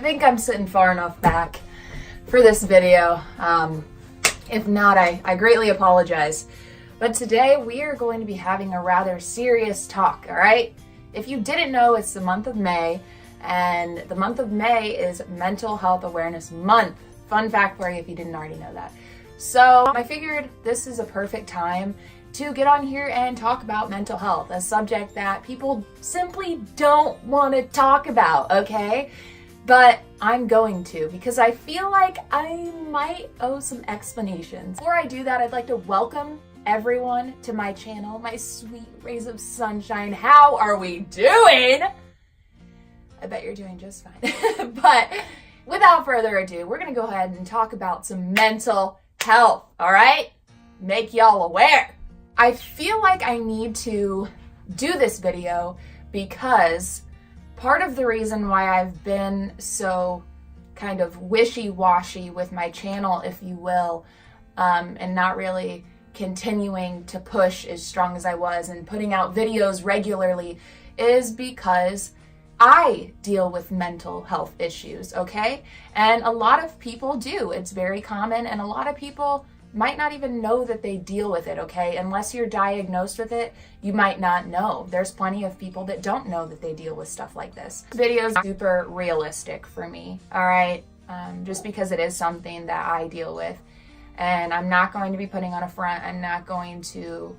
think I'm sitting far enough back for this video. If not, I greatly apologize. But today we are going to be having a rather serious talk, all right? If you didn't know, it's the month of May, and the month of May is Mental Health Awareness Month. Fun fact for you if you didn't already know that. So I figured this is a perfect time to get on here and talk about mental health, a subject that people simply don't want to talk about, okay? But I'm going to, because I feel like I might owe some explanations. Before I do that, I'd like to welcome everyone to my channel, my sweet rays of sunshine. How are we doing? I bet you're doing just fine. But without further ado, we're gonna go ahead and talk about some mental health, all right? Make y'all aware. I feel like I need to do this video because part of the reason why I've been so kind of wishy-washy with my channel, if you will, and not really continuing to push as strong as I was and putting out videos regularly is because I deal with mental health issues, okay? And a lot of people do. It's very common, and a lot of people might not even know that they deal with it, okay? Unless you're diagnosed with it, you might not know. There's plenty of people that don't know that they deal with stuff like this. This video is super realistic for me, all right? Just because it is something that I deal with. And I'm not going to be putting on a front. I'm not going to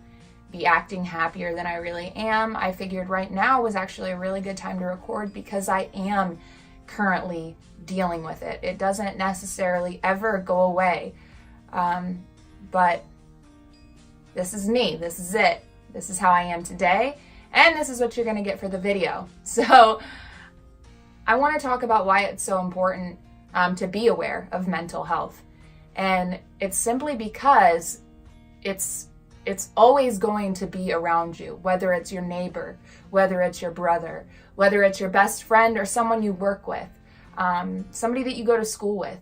be acting happier than I really am. I figured right now was actually a really good time to record because I am currently dealing with it. It doesn't necessarily ever go away. But this is me, this is it. This is how I am today, and this is what you're gonna get for the video. So I wanna talk about why it's so important to be aware of mental health. And it's simply because it's always going to be around you, whether it's your neighbor, whether it's your brother, whether it's your best friend or someone you work with, somebody that you go to school with.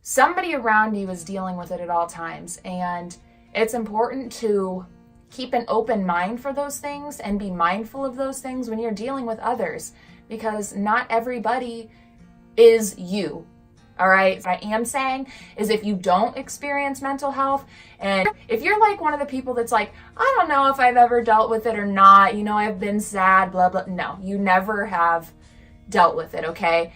Somebody around you is dealing with it at all times, and it's important to keep an open mind for those things and be mindful of those things when you're dealing with others, because not everybody is you, all right? What I am saying is if you don't experience mental health, and if you're like one of the people that's like, I don't know if I've ever dealt with it or not, you know, I've been sad, blah, blah. No, you never have dealt with it, okay?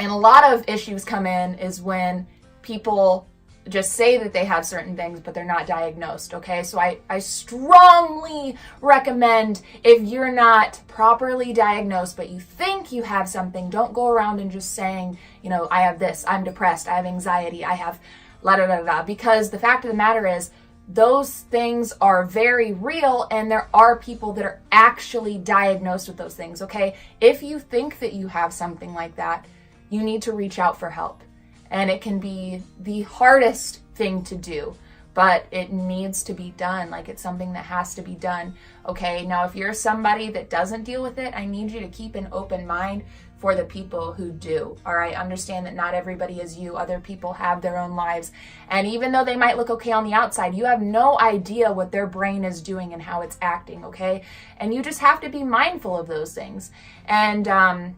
And a lot of issues come in is when people just say that they have certain things, but they're not diagnosed, okay? So I strongly recommend, if you're not properly diagnosed, but you think you have something, don't go around and just saying, you know, I have this, I'm depressed, I have anxiety, I have la da da da, because the fact of the matter is, those things are very real, and there are people that are actually diagnosed with those things, okay? If you think that you have something like that, you need to reach out for help. And it can be the hardest thing to do, but it needs to be done. Like, it's something that has to be done, okay? Now, if you're somebody that doesn't deal with it, I need you to keep an open mind for the people who do, all right? Understand that not everybody is you. Other people have their own lives. And even though they might look okay on the outside, you have no idea what their brain is doing and how it's acting, okay? And you just have to be mindful of those things. And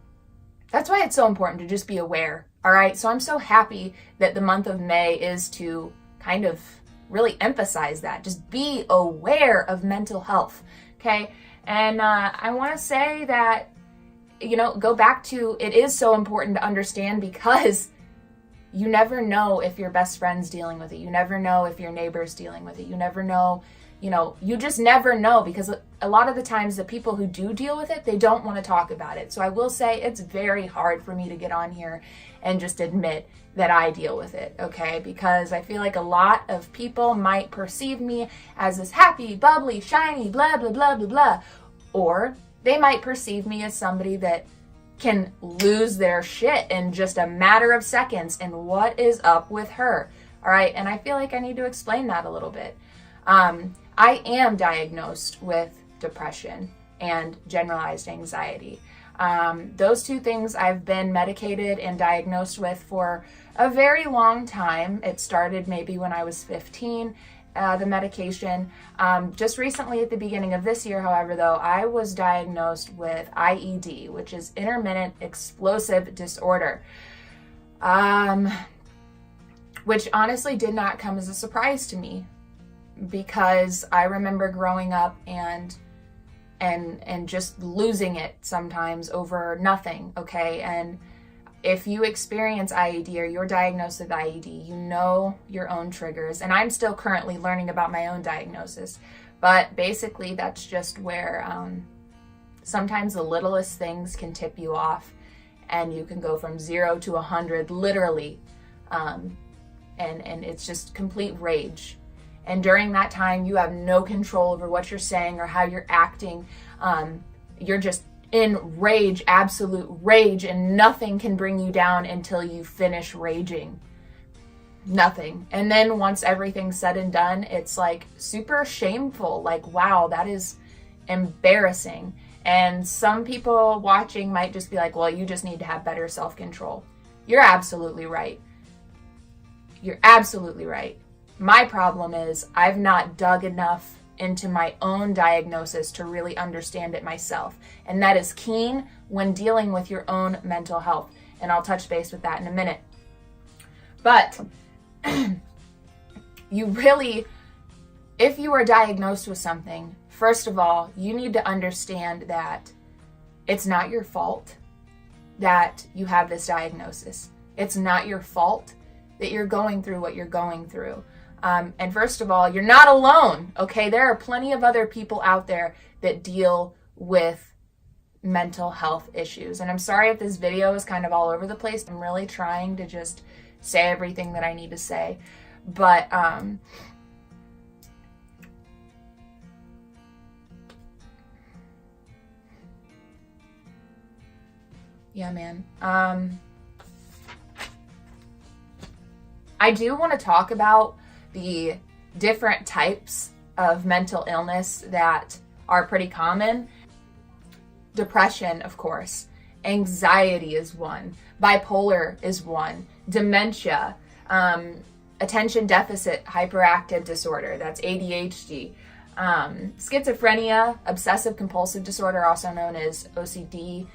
that's why it's so important to just be aware, all right? So I'm so happy that the month of May is to kind of really emphasize that. Just be aware of mental health, okay? And I want to say that, you know, go back to, it is so important to understand because you never know if your best friend's dealing with it. You never know if your neighbor's dealing with it. You never know, you know, you just never know, because a lot of the times the people who do deal with it, they don't want to talk about it. So I will say it's very hard for me to get on here and just admit that I deal with it, okay? Because I feel like a lot of people might perceive me as this happy, bubbly, shiny, blah, blah, blah, blah, blah. Or they might perceive me as somebody that can lose their shit in just a matter of seconds. And what is up with her? All right, and I feel like I need to explain that a little bit. I am diagnosed with depression and generalized anxiety. Those two things I've been medicated and diagnosed with for a very long time. It started maybe when I was 15, the medication. Just recently at the beginning of this year, however, though, I was diagnosed with IED, which is intermittent explosive disorder, which honestly did not come as a surprise to me, because I remember growing up and just losing it sometimes over nothing, okay? And if you experience IED or you're diagnosed with IED, you know your own triggers. And I'm still currently learning about my own diagnosis. But basically, that's just where sometimes the littlest things can tip you off, and you can go from 0 to 100 literally. And it's just complete rage. And during that time, you have no control over what you're saying or how you're acting. You're just in rage, absolute rage, and nothing can bring you down until you finish raging. Nothing. And then once everything's said and done, it's like super shameful. Like, wow, that is embarrassing. And some people watching might just be like, well, you just need to have better self-control. You're absolutely right. You're absolutely right. My problem is I've not dug enough into my own diagnosis to really understand it myself. And that is keen when dealing with your own mental health. And I'll touch base with that in a minute. But you really, if you are diagnosed with something, first of all, you need to understand that it's not your fault that you have this diagnosis. It's not your fault that you're going through what you're going through. And first of all, you're not alone, okay? There are plenty of other people out there that deal with mental health issues. And I'm sorry if this video is kind of all over the place. I'm really trying to just say everything that I need to say. But yeah, man. I do want to talk about the different types of mental illness that are pretty common. Depression, of course. Anxiety is one. Bipolar is one. Dementia. Attention deficit hyperactive disorder. That's ADHD. Schizophrenia, obsessive compulsive disorder, also known as OCD.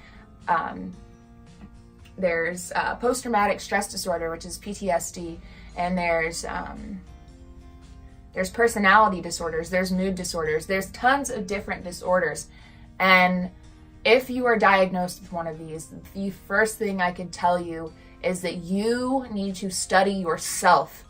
There's post-traumatic stress disorder, which is PTSD. And there's personality disorders, there's mood disorders, there's tons of different disorders. And if you are diagnosed with one of these, the first thing I could tell you is that you need to study yourself,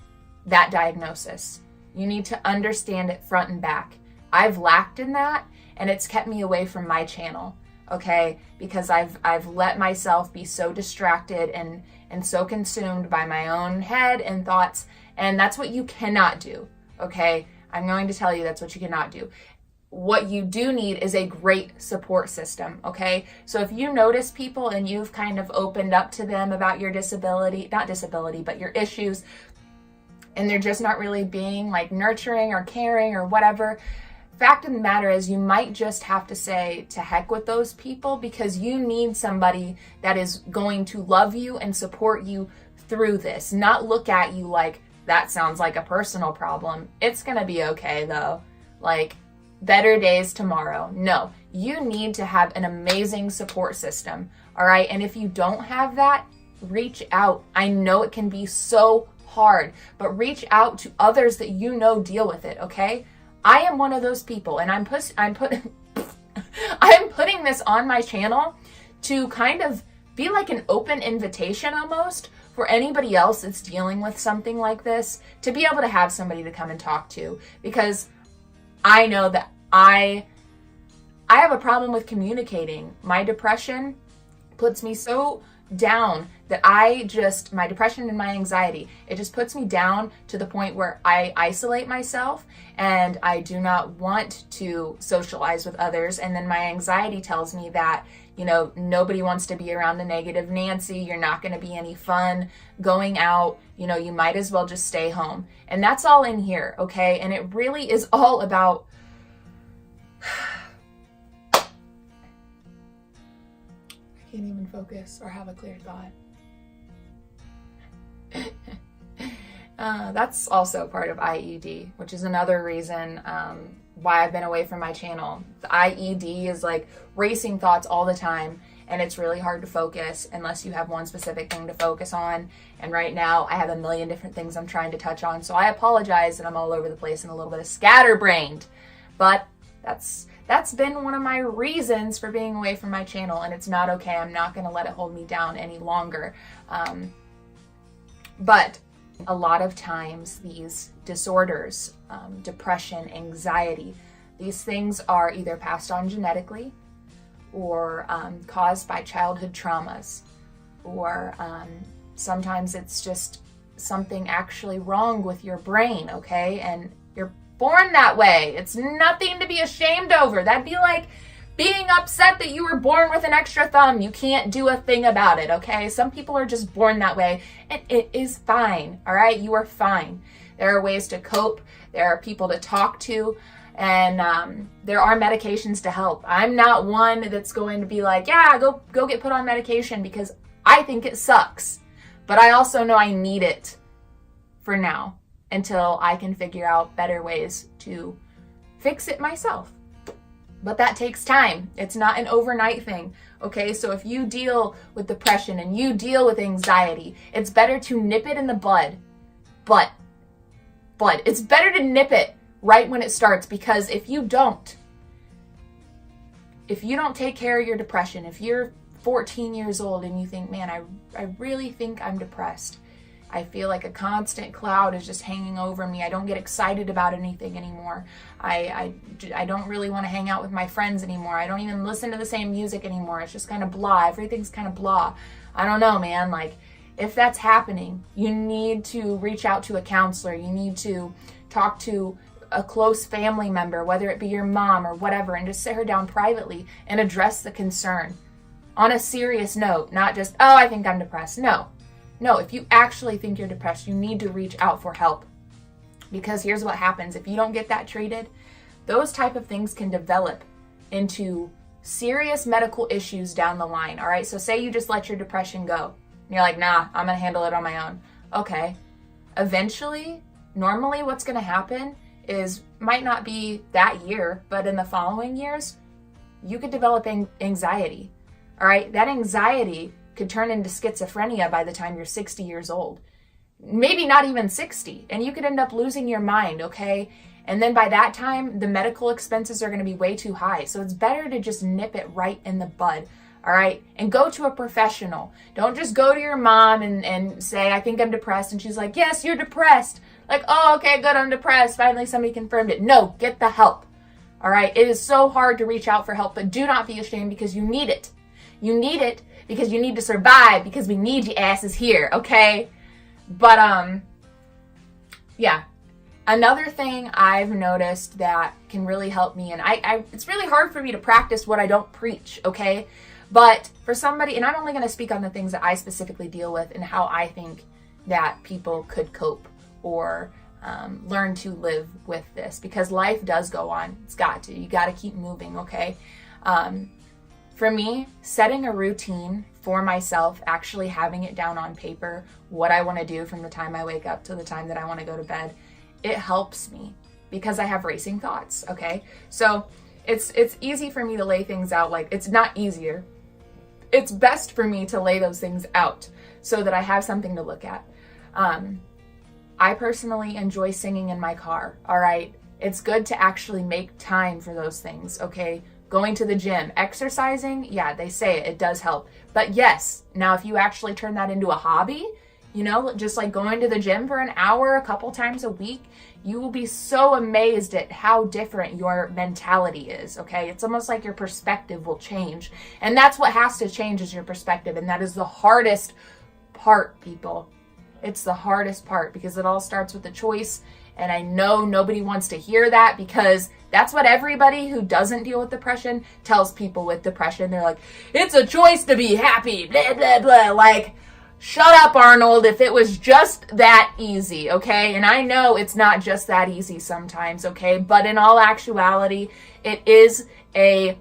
that diagnosis. You need to understand it front and back. I've lacked in that, and it's kept me away from my channel, okay? Because I've let myself be so distracted and so consumed by my own head and thoughts, and that's what you cannot do. Okay, I'm going to tell you that's what you cannot do. What you do need is a great support system, okay? So if you notice people and you've kind of opened up to them about your disability, not disability, but your issues, and they're just not really being like nurturing or caring or whatever, fact of the matter is you might just have to say to heck with those people, because you need somebody that is going to love you and support you through this, not look at you like, that sounds like a personal problem. It's gonna be okay though. Like, better days tomorrow. No, you need to have an amazing support system, all right? And if you don't have that, reach out. I know it can be so hard, but reach out to others that you know deal with it, okay? I am one of those people, and I'm putting this on my channel to kind of be like an open invitation almost for anybody else that's dealing with something like this, to be able to have somebody to come and talk to, because I know that I have a problem with communicating. My depression puts me so down that my depression and my anxiety, it just puts me down to the point where I isolate myself and I do not want to socialize with others. And then my anxiety tells me that, you know, nobody wants to be around the negative Nancy. You're not going to be any fun going out. You know, you might as well just stay home. And that's all in here, okay? And it really is all about I can't even focus or have a clear thought. That's also part of IED, which is another reason why I've been away from my channel. The IED is like racing thoughts all the time, and it's really hard to focus unless you have one specific thing to focus on. And right now I have a million different things I'm trying to touch on, so I apologize that I'm all over the place and a little bit of scatterbrained, but that's been one of my reasons for being away from my channel, and it's not okay. I'm not going to let it hold me down any longer. But a lot of times these disorders, depression, anxiety, these things are either passed on genetically or caused by childhood traumas, or sometimes it's just something actually wrong with your brain, okay? And you're born that way. It's nothing to be ashamed over. That'd be like being upset that you were born with an extra thumb. You can't do a thing about it, okay? Some people are just born that way, and it is fine, all right? You are fine. There are ways to cope. There are people to talk to, and there are medications to help. I'm not one that's going to be like, yeah, go get put on medication, because I think it sucks. But I also know I need it for now until I can figure out better ways to fix it myself. But that takes time. It's not an overnight thing, okay? So if you deal with depression and you deal with anxiety, it's better to nip it in the bud. But it's better to nip it right when it starts, because if you don't take care of your depression, if you're 14 years old and you think, man, I really think I'm depressed. I feel like a constant cloud is just hanging over me. I don't get excited about anything anymore. I don't really want to hang out with my friends anymore. I don't even listen to the same music anymore. It's just kind of blah. Everything's kind of blah. I don't know, man. Like, if that's happening, you need to reach out to a counselor. You need to talk to a close family member, whether it be your mom or whatever, and just sit her down privately and address the concern on a serious note, not just, oh, I think I'm depressed. No, if you actually think you're depressed, you need to reach out for help. Because here's what happens. If you don't get that treated, those type of things can develop into serious medical issues down the line, all right? So say you just let your depression go. And you're like, nah, I'm going to handle it on my own. Okay. Eventually, normally what's going to happen is, might not be that year, but in the following years, you could develop anxiety, all right? That anxiety could turn into schizophrenia by the time you're 60 years old. Maybe not even 60. And you could end up losing your mind, okay? And then by that time, the medical expenses are going to be way too high. So it's better to just nip it right in the bud, all right? And go to a professional. Don't just go to your mom and say, I think I'm depressed. And she's like, yes, you're depressed. Like, oh, okay, good, I'm depressed. Finally, somebody confirmed it. No, get the help, all right? It is so hard to reach out for help, but do not be ashamed, because you need it. You need it because you need to survive, because we need you asses here, okay? But, yeah. Another thing I've noticed that can really help me, and it's really hard for me to practice what I don't preach, okay? But for somebody, and I'm only going to speak on the things that I specifically deal with and how I think that people could cope or learn to live with this, because life does go on. It's got to. You got to keep moving, okay? For me, setting a routine for myself, actually having it down on paper, what I want to do from the time I wake up to the time that I want to go to bed, it helps me because I have racing thoughts, okay? So it's easy for me to lay things out. Like, it's not easier. It's best for me to lay those things out so that I have something to look at. I personally enjoy singing in my car, all right? It's good to actually make time for those things, okay? Going to the gym, exercising, yeah, they say it does help. But yes, now if you actually turn that into a hobby, you know, just like going to the gym for an hour a couple times a week, you will be so amazed at how different your mentality is, okay? It's almost like your perspective will change. And that's what has to change, is your perspective. And that is the hardest part, people. It's the hardest part, because it all starts with a choice. And I know nobody wants to hear that, because that's what everybody who doesn't deal with depression tells people with depression. They're like, it's a choice to be happy, blah, blah, blah. Like, shut up, Arnold, if it was just that easy, okay? And I know it's not just that easy sometimes, okay? But in all actuality, it is a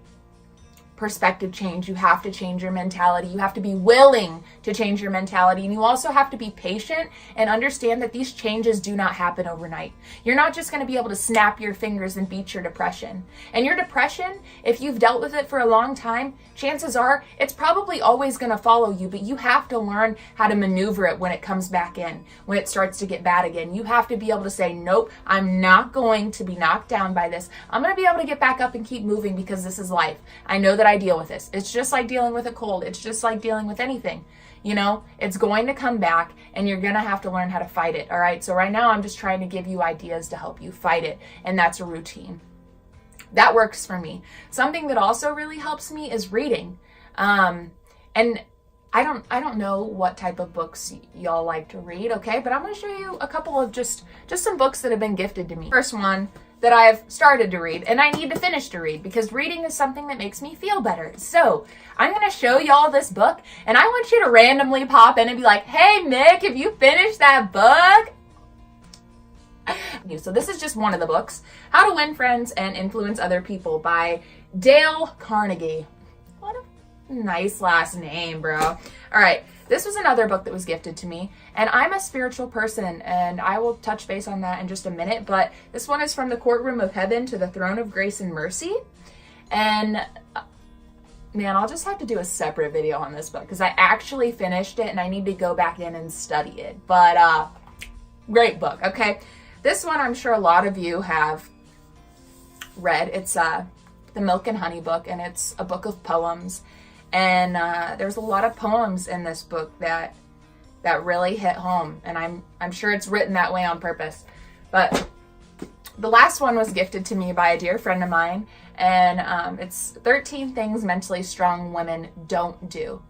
perspective change. You have to change your mentality. You have to be willing to change your mentality. And you also have to be patient and understand that these changes do not happen overnight. You're not just going to be able to snap your fingers and beat your depression. And your depression, if you've dealt with it for a long time, chances are it's probably always going to follow you, but you have to learn how to maneuver it when it comes back in, when it starts to get bad again. You have to be able to say, nope, I'm not going to be knocked down by this. I'm going to be able to get back up and keep moving because this is life. I know that I deal with this. It's just like dealing with a cold. It's just like dealing with anything. You know, it's going to come back and you're going to have to learn how to fight it. All right. So right now I'm just trying to give you ideas to help you fight it. And that's a routine. That works for me. Something that also really helps me is reading. And I don't know what type of books y'all like to read. Okay. But I'm going to show you a couple of just some books that have been gifted to me. First one that I've started to read and I need to finish to read because reading is something that makes me feel better. So I'm going to show y'all this book and I want you to randomly pop in and be like, hey, Mick, have you finished that book? So this is just one of the books, How to Win Friends and Influence Other People by Dale Carnegie. What a nice last name, bro. All right. This was another book that was gifted to me, and I'm a spiritual person, and I will touch base on that in just a minute, but this one is From the Courtroom of Heaven to the Throne of Grace and Mercy, and man, I'll just have to do a separate video on this book, because I actually finished it, and I need to go back in and study it, but great book, okay? This one I'm sure a lot of you have read. It's the Milk and Honey book, and it's a book of poems. And there's a lot of poems in this book that really hit home, and I'm sure it's written that way on purpose. But the last one was gifted to me by a dear friend of mine, and it's 13 Things Mentally Strong Women Don't Do.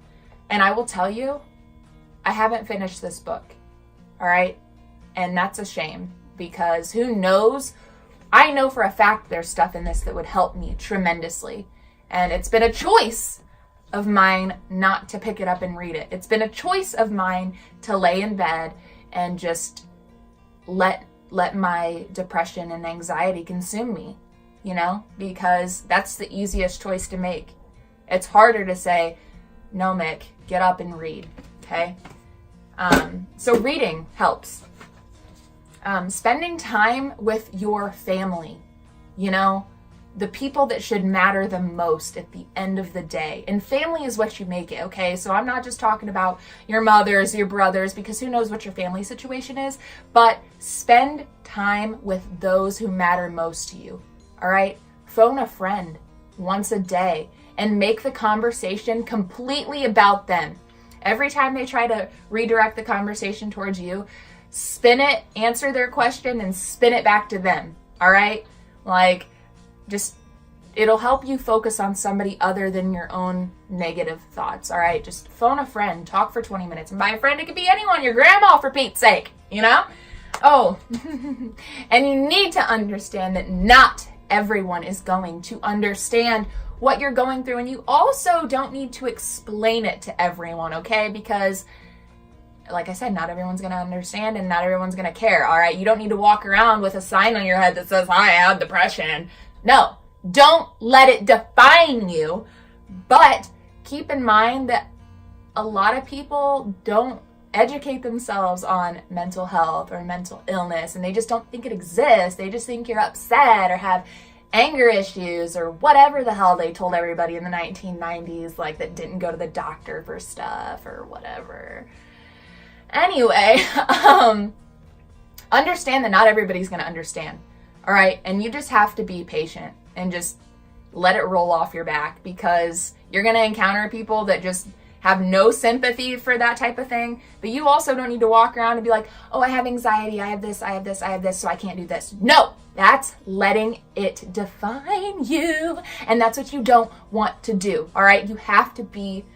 And I will tell you, I haven't finished this book, all right? And that's a shame, because who knows? I know for a fact there's stuff in this that would help me tremendously, and it's been a choice of mine not to pick it up and read it. It's been a choice of mine to lay in bed and just let my depression and anxiety consume me, you know, because that's the easiest choice to make. It's harder to say, no, Mick, get up and read, okay? So reading helps. Spending time with your family, you know, the people that should matter the most at the end of the day. And family is what you make it, okay? So I'm not just talking about your mothers, your brothers, because who knows what your family situation is, but spend time with those who matter most to you, all right? Phone a friend once a day and make the conversation completely about them. Every time they try to redirect the conversation towards you, spin it, answer their question, and spin it back to them, all right? Like, just, it'll help you focus on somebody other than your own negative thoughts, all right? Just phone a friend, talk for 20 minutes. And by a friend, it could be anyone, your grandma, for Pete's sake, you know? Oh, and you need to understand that not everyone is going to understand what you're going through. And you also don't need to explain it to everyone, okay? Because, like I said, not everyone's going to understand and not everyone's going to care, all right? You don't need to walk around with a sign on your head that says, I have depression. No, don't let it define you, but keep in mind that a lot of people don't educate themselves on mental health or mental illness, and they just don't think it exists. They just think you're upset or have anger issues or whatever the hell they told everybody in the 1990s, like, that didn't go to the doctor for stuff or whatever. Anyway, understand that not everybody's going to understand. All right, and you just have to be patient and just let it roll off your back, because you're going to encounter people that just have no sympathy for that type of thing. But you also don't need to walk around and be like, oh, I have anxiety, I have this, I have this, I have this, so I can't do this. No, that's letting it define you. And that's what you don't want to do. All right, you have to be,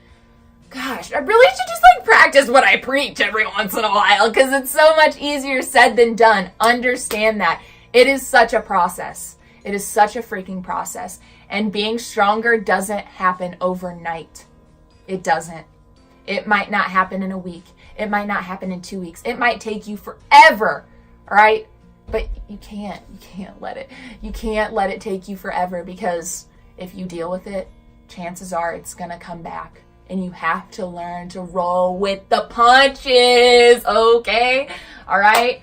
gosh, I really should just like practice what I preach every once in a while, because it's so much easier said than done. Understand that. It is such a process. It is such a freaking process. And being stronger doesn't happen overnight. It doesn't. It might not happen in a week. It might not happen in 2 weeks. It might take you forever. All right? But you can't let it take you forever, because if you deal with it, chances are it's going to come back. And you have to learn to roll with the punches, okay? All right?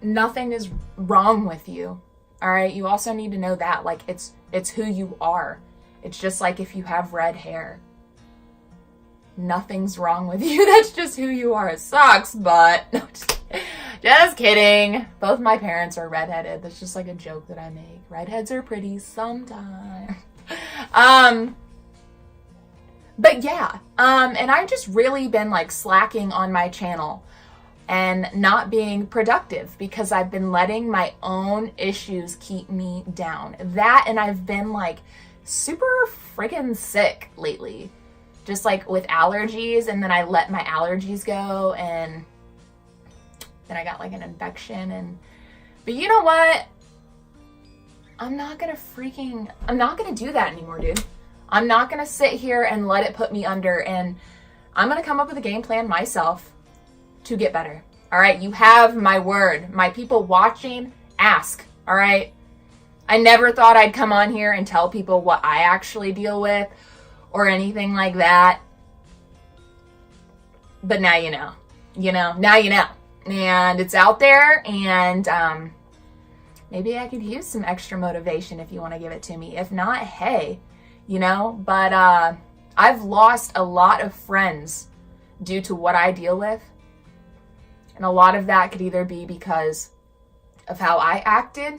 Nothing is wrong with you, all right? You also need to know that, like, it's who you are. It's just like if you have red hair. Nothing's wrong with you. That's just who you are. It sucks, but no, just kidding. Both my parents are redheaded. That's just like a joke that I make. Redheads are pretty sometimes. But yeah, and I've just really been like slacking on my channel and not being productive because I've been letting my own issues keep me down. That, and I've been like super freaking sick lately, just like with allergies, and then I let my allergies go, and then I got like an infection, but you know what? I'm not gonna do that anymore, dude. I'm not gonna sit here and let it put me under, and I'm gonna come up with a game plan myself to get better. All right, you have my word. My people watching, ask. All right, I never thought I'd come on here and tell people what I actually deal with or anything like that, but now you know. Now you know, and it's out there, and maybe I could use some extra motivation if you want to give it to me. If not, hey, but I've lost a lot of friends due to what I deal with. And a lot of that could either be because of how I acted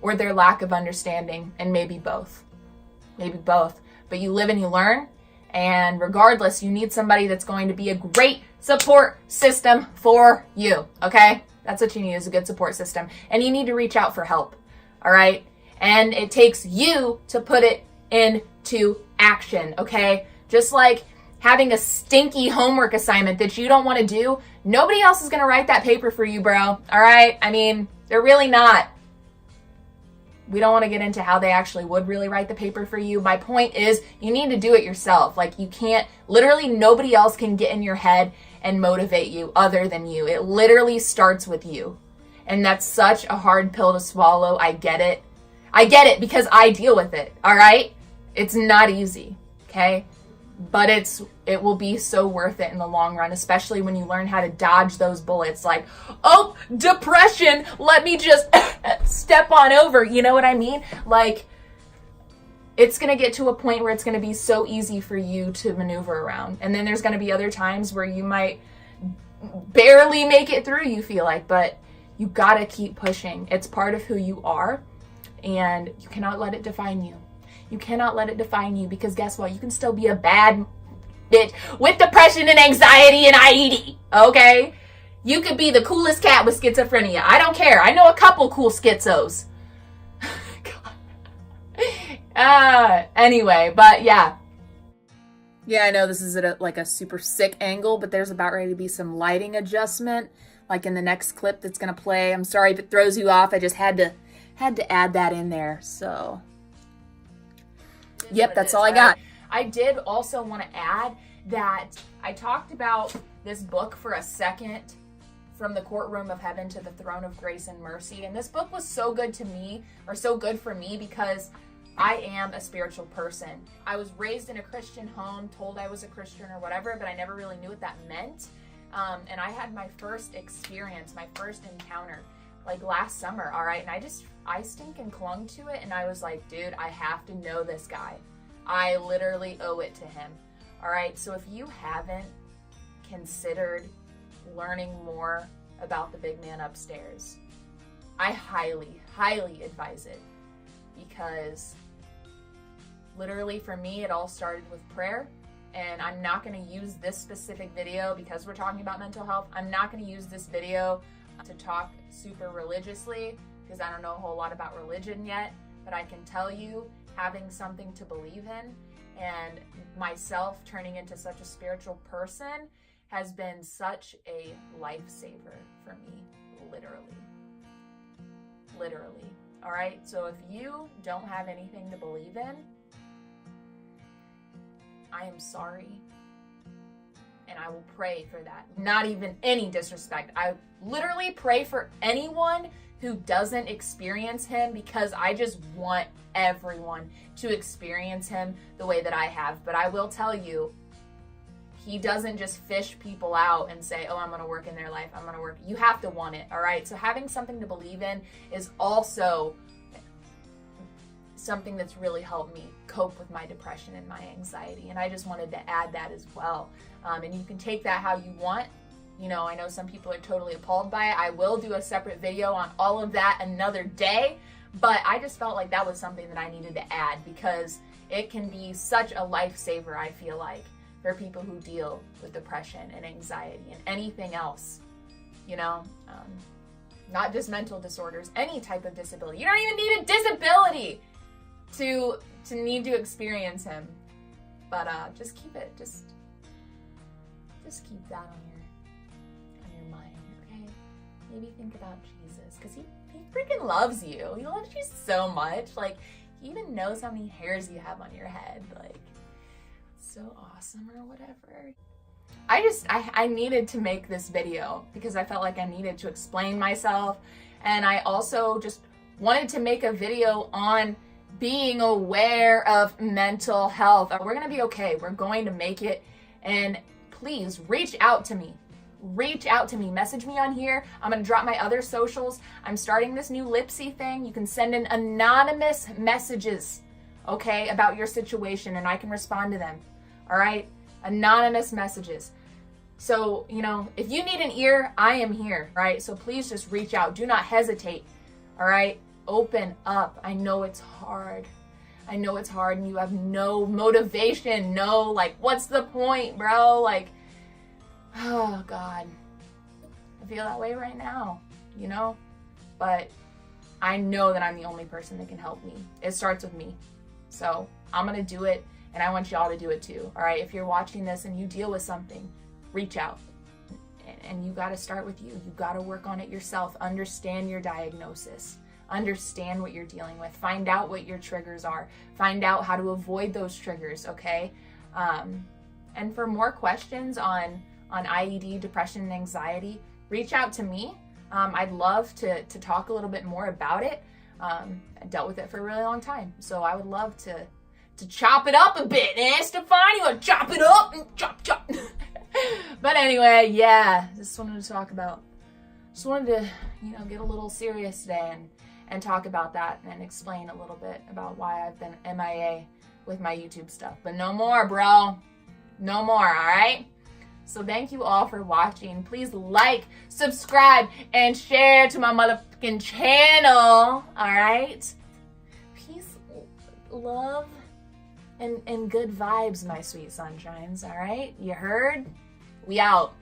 or their lack of understanding, and maybe both. Maybe both. But you live and you learn. And regardless, you need somebody that's going to be a great support system for you. Okay? That's what you need, is a good support system. And you need to reach out for help. All right? And it takes you to put it into action. Okay? Just like having a stinky homework assignment that you don't want to do, nobody else is going to write that paper for you, bro. All right? I mean, they're really not. We don't want to get into how they actually would really write the paper for you. My point is, you need to do it yourself. Like, you can't, literally nobody else can get in your head and motivate you other than you. It literally starts with you. And that's such a hard pill to swallow. I get it. I get it because I deal with it. All right? It's not easy. Okay? But it will be so worth it in the long run, especially when you learn how to dodge those bullets. Like, oh, depression, let me just step on over. You know what I mean? Like, it's going to get to a point where it's going to be so easy for you to maneuver around. And then there's going to be other times where you might barely make it through, you feel like, but you got to keep pushing. It's part of who you are, and you cannot let it define you. You cannot let it define you, because guess what? You can still be a bad bitch with depression and anxiety and IED, okay? You could be the coolest cat with schizophrenia. I don't care. I know a couple cool schizos. Anyway, but yeah. Yeah, I know this is at like a super sick angle, but there's about ready to be some lighting adjustment, like in the next clip that's going to play. I'm sorry if it throws you off. I just had to add that in there, so... Yep, that's all I got. I did also want to add that I talked about this book for a second, From the Courtroom of Heaven to the Throne of Grace and Mercy. And this book was so good to me, or so good for me, because I am a spiritual person. I was raised in a Christian home, told I was a Christian or whatever, but I never really knew what that meant. And I had my first experience, my first encounter, like last summer, all right? And I stinking clung to it, and I was like, dude, I have to know this guy. I literally owe it to him, all right? So if you haven't considered learning more about the big man upstairs, I highly, highly advise it, because literally for me, it all started with prayer. And I'm not going to use this specific video, because we're talking about mental health. I'm not going to use this video to talk super religiously, because I don't know a whole lot about religion yet, but I can tell you, having something to believe in and myself turning into such a spiritual person has been such a lifesaver for me, literally. All right, so if you don't have anything to believe in, I am sorry, and I will pray for that. Not even any disrespect. I literally pray for anyone who doesn't experience him, because I just want everyone to experience him the way that I have. But I will tell you, he doesn't just fish people out and say, oh, I'm going to work in their life. I'm going to work. You have to want it. All right. So having something to believe in is also something that's really helped me cope with my depression and my anxiety. And I just wanted to add that as well. And you can take that how you want. You know, I know some people are totally appalled by it. I will do a separate video on all of that another day. But I just felt like that was something that I needed to add, because it can be such a lifesaver, I feel like, for people who deal with depression and anxiety and anything else, you know, not just mental disorders, any type of disability. You don't even need a disability to need to experience him. But just keep it, just keep that on your mind, okay? Maybe think about Jesus, because he freaking loves you. He loves you so much. Like, he even knows how many hairs you have on your head. Like, so awesome or whatever. I needed to make this video because I felt like I needed to explain myself, and I also just wanted to make a video on being aware of mental health. We're gonna be okay. We're going to make it. And please reach out to me. Reach out to me. Message me on here. I'm gonna drop my other socials. I'm starting this new Lipsy thing. You can send in anonymous messages, okay, about your situation, and I can respond to them. All right? Anonymous messages. So, you know, if you need an ear, I am here, right? So please just reach out. Do not hesitate. All right? Open up. I know it's hard. I know it's hard, and you have no motivation. No, like, what's the point, bro? Like, oh God, I feel that way right now, you know? But I know that I'm the only person that can help me. It starts with me. So I'm gonna do it, and I want y'all to do it too, all right? If you're watching this and you deal with something, reach out. And you gotta start with you. You gotta work on it yourself. Understand your diagnosis. Understand what you're dealing with. Find out what your triggers are. Find out how to avoid those triggers, okay? And for more questions on IED, depression, and anxiety, reach out to me. I'd love to talk a little bit more about it. I dealt with it for a really long time, so I would love to chop it up a bit. Stefani, you want to chop it up? Chop. But anyway, yeah, just wanted to you know, get a little serious today and talk about that and explain a little bit about why I've been MIA with my YouTube stuff. But no more, bro. No more, all right? So thank you all for watching. Please like, subscribe, and share to my motherfucking channel, all right? Peace, love, and good vibes, my sweet sunshines, all right? You heard? We out.